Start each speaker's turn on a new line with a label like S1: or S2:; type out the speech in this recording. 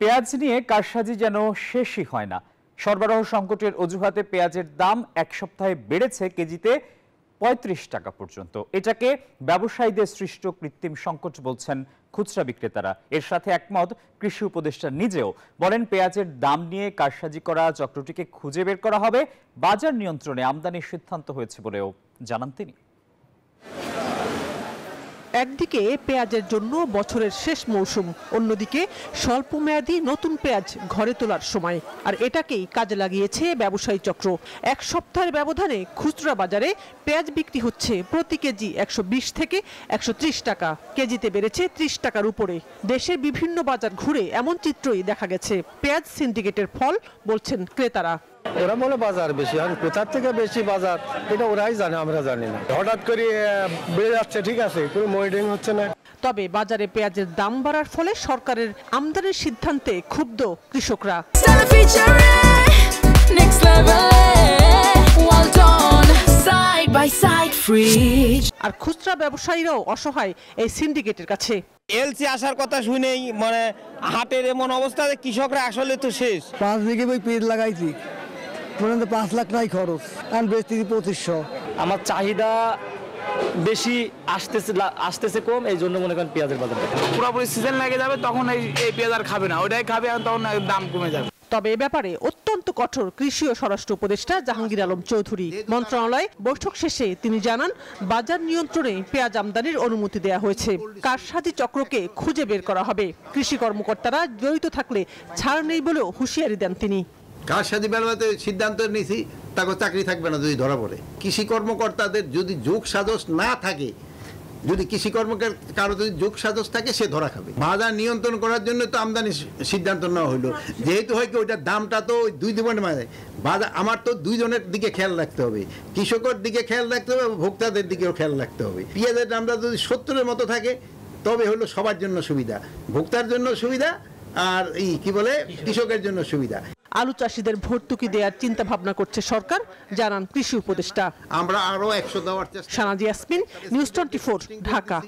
S1: পেঁয়াজ নিয়ে কারসাজি যেন শেষই হয় না। সরবরাহ সংকটের অজুহাতে পেঁয়াজের দাম এক সপ্তাহে বেড়েছে কেজিতে ৩৫ টাকা পর্যন্ত। এটাকে ব্যবসায়ীদের সৃষ্ট কৃত্রিম সংকট বলছেন খুচরা বিক্রেতারা। এর সাথে একমত কৃষি উপদেষ্টা নিজেও। বলেন, পেঁয়াজের দাম নিয়ে কারসাজি করা চক্রটিকে খুঁজে বের করা হবে। বাজার নিয়ন্ত্রণে আমদানির সিদ্ধান্ত হয়েছে বলেও জানান তিনি।
S2: একদিকে পেঁয়াজের জন্য বছরের শেষ মৌসুম, অন্যদিকে স্বল্পমেয়াদী নতুন পেঁয়াজ ঘরে তোলার সময়, আর এটাকেই কাজে লাগিয়েছে ব্যবসায়ী চক্র। এক সপ্তাহের ব্যবধানে খুচরা বাজারে পেঁয়াজ বিক্রি হচ্ছে প্রতি কেজি ১২০ থেকে ১৩০ টাকা, কেজিতে বেড়েছে ৩০ টাকার উপরে। দেশের বিভিন্ন বাজার ঘুরে এমন চিত্রই দেখা গেছে। পেঁয়াজ সিন্ডিকেটের ফল বলছেন ক্রেতারা।
S3: ওরা বলে বাজার বেশি, আর কোথার থেকে বেশি বাজার এটা ওরাই জানে, আমরা জানি না। হঠাৎ করে বেড়ে যাচ্ছে, ঠিক আছে, কোনো মনিটরিং হচ্ছে না।
S2: তবে বাজারে পেঁয়াজের দাম বাড়ার ফলে সরকারের আমদানির সিদ্ধান্তে ক্ষুব্ধ কৃষকরা। আর খুচরা ব্যবসায়ীরাও অসহায় এই সিন্ডিকেটের কাছে।
S4: এলসি আসার কথা শুনেই মানে হাটের এমন অবস্থা যে কৃষকরা আসলে তো শেষ।
S3: 5 বিঘে পেঁয়াজ লাগাইছি, 5 লাখ টাকা খরচ, আর বেচতেছি 2500।
S5: আমার চাহিদা বেশি, আসতেছে কম, এই জন্য মনে করেন পেঁয়াজের বাজার
S6: পুরোপুরি সিজন লেগে যাবে, তখন এই পেঁয়াজ আর খাবে না, ওইটাই খাবে, আর তখন দাম কমে যাবে।
S2: তবে এ ব্যাপারে অত্যন্ত কঠোর কৃষি ও স্বরাষ্ট্র উপদেষ্টা জাহাঙ্গীর আলম চৌধুরী। মন্ত্রণালয় বৈঠক শেষে তিনি জানান, বাজার নিয়ন্ত্রণে পেঁয়াজ আমদানির অনুমতি দেওয়া হয়েছে। কারসাজি চক্রকে খুঁজে বের করা হবে। কৃষি কর্মকর্তারা জড়িত থাকলে ছাড় নেই বলেও হুঁশিয়ারি দেন তিনি।
S7: কারসাজি বেলাতে সিদ্ধান্ত নিয়েছি, তাকে চাকরি থাকবে না যদি ধরা পড়ে। কৃষি কর্মকর্তাদের যদি যোগ সাজস না থাকে, যদি কৃষি কর্মকর্তা কারো যদি যোগ সাজস থাকে, সে ধরা খাবে। বাজার নিয়ন্ত্রণ করার জন্য তো আমদানি সিদ্ধান্ত নেওয়া হলো, যেহেতু হয় কি ওইটার দামটা তো ওই দুই দিনের মাঝে বাজার, আমার তো দুইজনের দিকে খেয়াল রাখতে হবে, কৃষকের দিকে খেয়াল রাখতে হবে, ভোক্তাদের দিকেও খেয়াল রাখতে হবে। পেঁয়াজের দামটা যদি 70-এর মতো থাকে, তবে হলো সবার জন্য সুবিধা, ভোক্তার জন্য সুবিধা, আর কি বলে কৃষকের জন্য সুবিধা।
S2: আলু চাষিদের ভর্তুকি দেওয়ার চিন্তা ভাবনা করছে সরকার, জানান কৃষি উপদেষ্টা।
S7: আমরা আরো 100 দেওয়ার চেষ্টা।
S2: সানাজি ইয়াসমিন, নিউজ 24, ঢাকা।